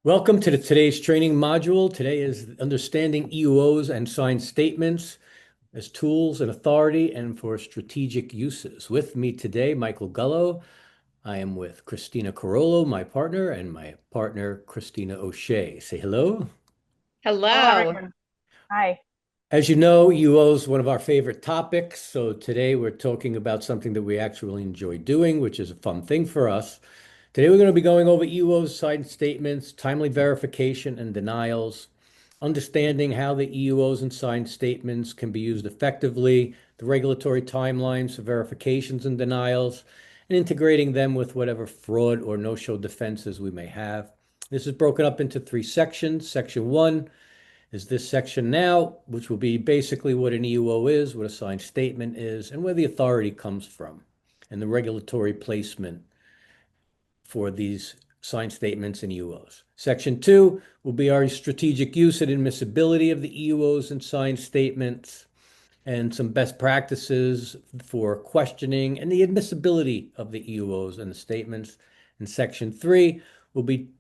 Welcome to today's training module. Today is understanding EUOs and signed statements as tools and authority and for strategic uses. With me today, Michael Gullo. I am with Christina Carollo, my partner, and my partner, Christina O'Shea. Say hello. Hello, Hello. everyone. Hi. As you know, EUOs is one of our favorite topics. So today we're talking about something that we actually enjoy doing, which is a fun thing for us. Today we're going to be going over EUOs, signed statements, timely verification and denials, understanding how the EUOs and signed statements can be used effectively, the regulatory timelines for verifications and denials, and integrating them with whatever fraud or no-show defenses we may have. This is broken up into three sections. Section one is this section now, which will be basically what an EUO is, what a signed statement is, and where the authority comes from, and the regulatory placement for these signed statements and EUOs. Section two will be our strategic use and admissibility of the EUOs and signed statements, and some best practices for questioning and the admissibility of the EUOs and the statements. And section three will be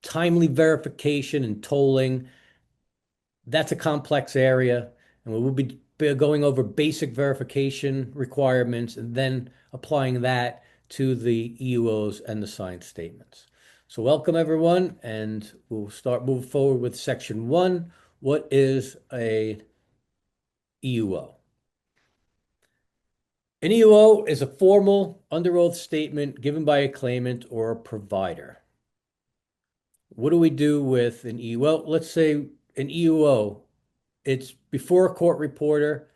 timely verification and tolling. That's a complex area, and we will be going over basic verification requirements and then applying that to the EUOs and the signed statements. So welcome everyone, and we'll start moving forward with section one. What is a EUO? An EUO is a formal under oath statement given by a claimant or a provider. What do we do with an EUO? Well, let's say an EUO, it's before a court reporter.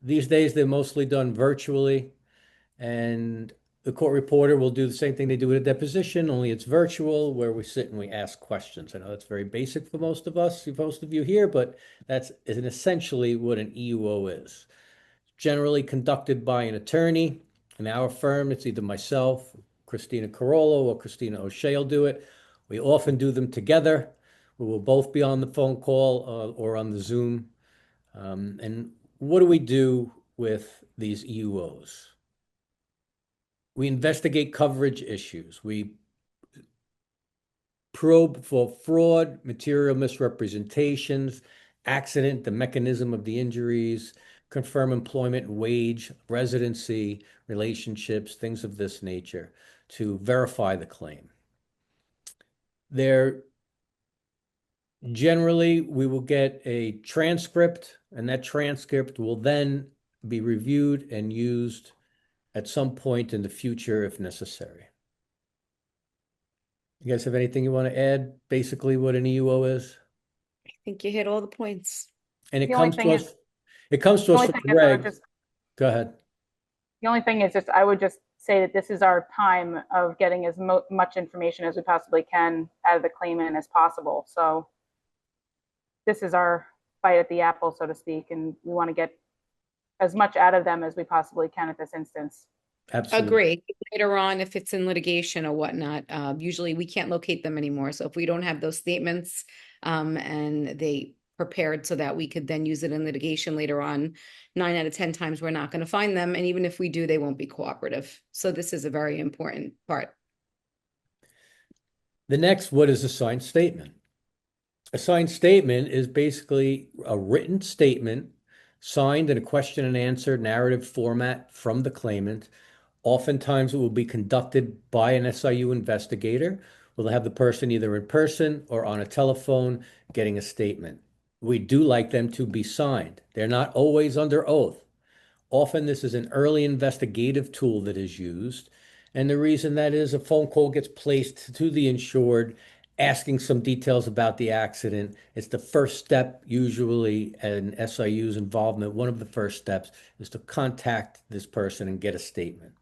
These days, they're mostly done virtually, and the court reporter will do the same thing they do at a deposition, only it's virtual, where we sit and we ask questions. I know that's very basic for most of us, most of you here, but that's essentially what an EUO is. Generally conducted by an attorney. In our firm, it's either myself, Christina Carollo, or Christina O'Shea will do it. We often do them together. We will both be on the phone call or on the Zoom. And what do we do with these EUOs? We investigate coverage issues. We probe for fraud, material misrepresentations, accident, the mechanism of the injuries, confirm employment, wage, residency, relationships, things of this nature to verify the claim. There generally, we will get a transcript, and that transcript will then be reviewed and used at some point in the future if necessary. You guys have anything you want to add? Basically, what an EUO is? I think you hit all the points. And The only thing is, it comes to the us only from thing the is, I would regs. just, Go ahead. the only thing is just, I would just say that this is our time of getting as much information as we possibly can out of the claimant as possible. So this is our bite at the apple, so to speak, and we want to get as much out of them as we possibly can at this instance. Absolutely. Agree. Later on, if it's in litigation or whatnot, usually we can't locate them anymore. So if we don't have those statements, and they prepared so that we could then use it in litigation later on, 9 out of 10 times we're not going to find them. And even if we do, they won't be cooperative. So this is a very important part. The next, what is a signed statement? A signed statement is basically a written statement signed in a question and answer narrative format from the claimant. Oftentimes, it will be conducted by an SIU investigator. We'll have the person either in person or on a telephone getting a statement. We do like them to be signed. They're not always under oath. Often, this is an early investigative tool that is used. And the reason that is a phone call gets placed to the insured asking some details about the accident. It's the first step, usually, in SIU's involvement. One of the first steps is to contact this person and get a statement.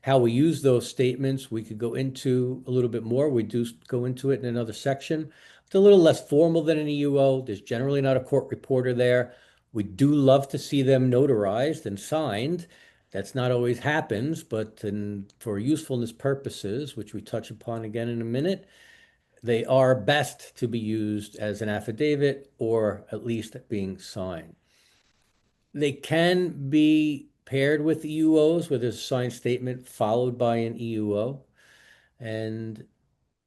How we use those statements, we could go into a little bit more. We do go into it in another section. It's a little less formal than an EUO. There's generally not a court reporter there. We do love to see them notarized and signed. That's not always happens, but for usefulness purposes, which we touch upon again in a minute, they are best to be used as an affidavit or at least being signed. They can be paired with EUOs where there's a signed statement followed by an EUO. And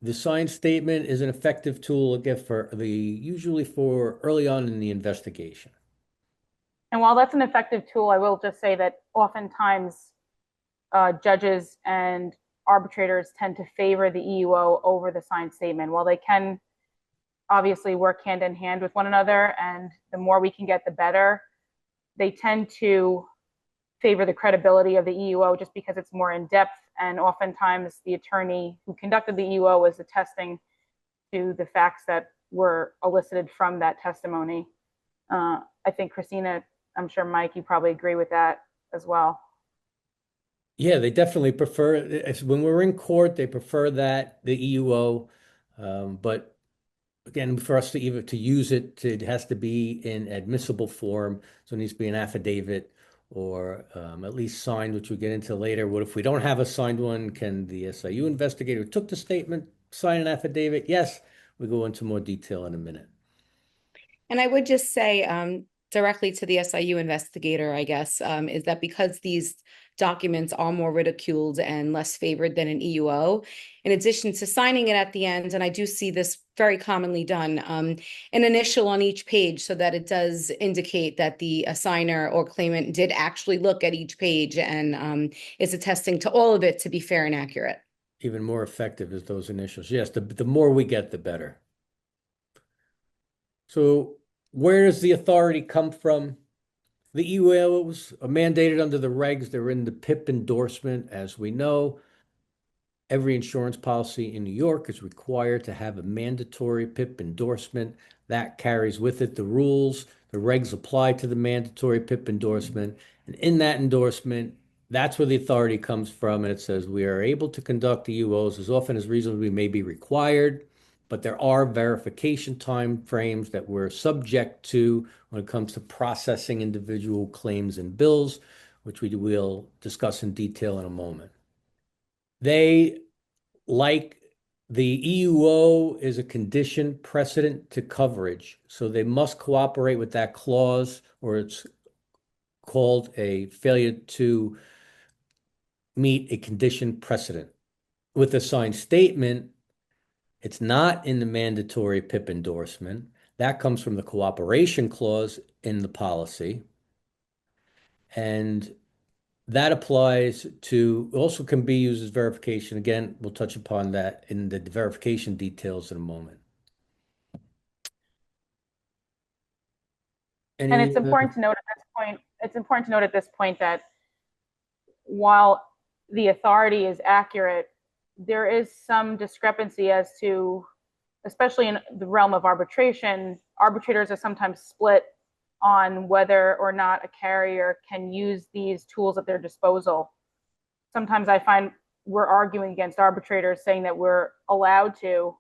The signed statement is an effective tool again usually for early on in the investigation. And while that's an effective tool, I will just say that oftentimes judges and arbitrators tend to favor the EUO over the signed statement. While they can obviously work hand in hand with one another, and the more we can get, the better, they tend to favor the credibility of the EUO just because it's more in depth. And oftentimes the attorney who conducted the EUO was attesting to the facts that were elicited from that testimony. I think Christina, I'm sure Mike, you probably agree with that as well. Yeah, they definitely prefer when we're in court, they prefer that the EUO. But again, for us to even to use it, it has to be in admissible form. So it needs to be an affidavit or at least signed, which we'll get into later. What if we don't have a signed one? Can the SIU investigator who took the statement sign an affidavit? Yes, we go into more detail in a minute. And I would just say directly to the SIU investigator, I guess, is that because these documents are more ridiculed and less favored than an EUO, in addition to signing it at the end, and I do see this very commonly done, an initial on each page so that it does indicate that the assigner or claimant did actually look at each page and is attesting to all of it to be fair and accurate. Even more effective is those initials. Yes, the more we get, the better. So where does the authority come from? The EUOs are mandated under the regs. They're in the PIP endorsement. As we know, every insurance policy in New York is required to have a mandatory PIP endorsement. That carries with it the rules. The regs apply to the mandatory PIP endorsement. And in that endorsement, that's where the authority comes from. And it says we are able to conduct EUOs as often as reasonably may be required, but there are verification time frames that we're subject to when it comes to processing individual claims and bills, which we will discuss in detail in a moment. They, like the EUO, is a condition precedent to coverage, so they must cooperate with that clause, or it's called a failure to meet a condition precedent. With a signed statement, it's not in the mandatory PIP endorsement. That comes from the cooperation clause in the policy. And that applies to, also can be used as verification. Again, we'll touch upon that in the verification details in a moment. And it's important to note at this point that while the authority is accurate, there is some discrepancy as to, especially in the realm of arbitration, arbitrators are sometimes split on whether or not a carrier can use these tools at their disposal. Sometimes I find we're arguing against arbitrators saying that we're allowed to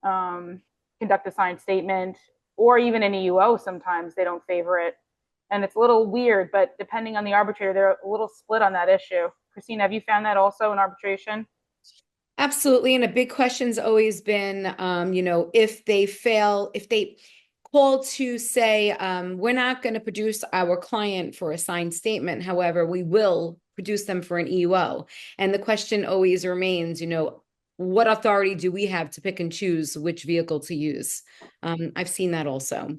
conduct a signed statement, or even an EUO, sometimes they don't favor it. And it's a little weird, but depending on the arbitrator, they're a little split on that issue. Christine, have you found that also in arbitration? Absolutely. And a big question's always been, if they call to say, we're not going to produce our client for a signed statement. However, we will produce them for an EUO. And the question always remains, what authority do we have to pick and choose which vehicle to use? I've seen that also.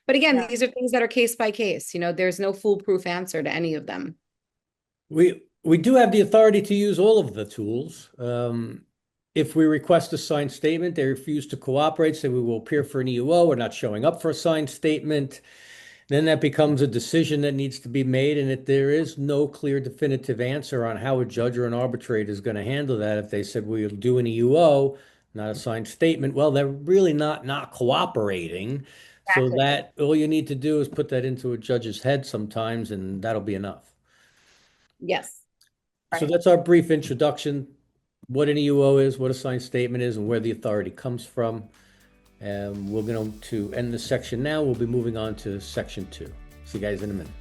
But again, Yeah. these are things that are case by case. There's no foolproof answer to any of them. We do have the authority to use all of the tools. If we request a signed statement, they refuse to cooperate, say we will appear for an EUO, we're not showing up for a signed statement, then that becomes a decision that needs to be made. And if there is no clear definitive answer on how a judge or an arbitrator is going to handle that, if they said we'll do an EUO, not a signed statement, well, they're really not cooperating. So Exactly. that all you need to do is put that into a judge's head sometimes, and that'll be enough. Yes. So Right. that's our brief introduction, what an EUO is, what a signed statement is, and where the authority comes from. And we're going to end this section now. We'll be moving on to section 2. See you guys in a minute.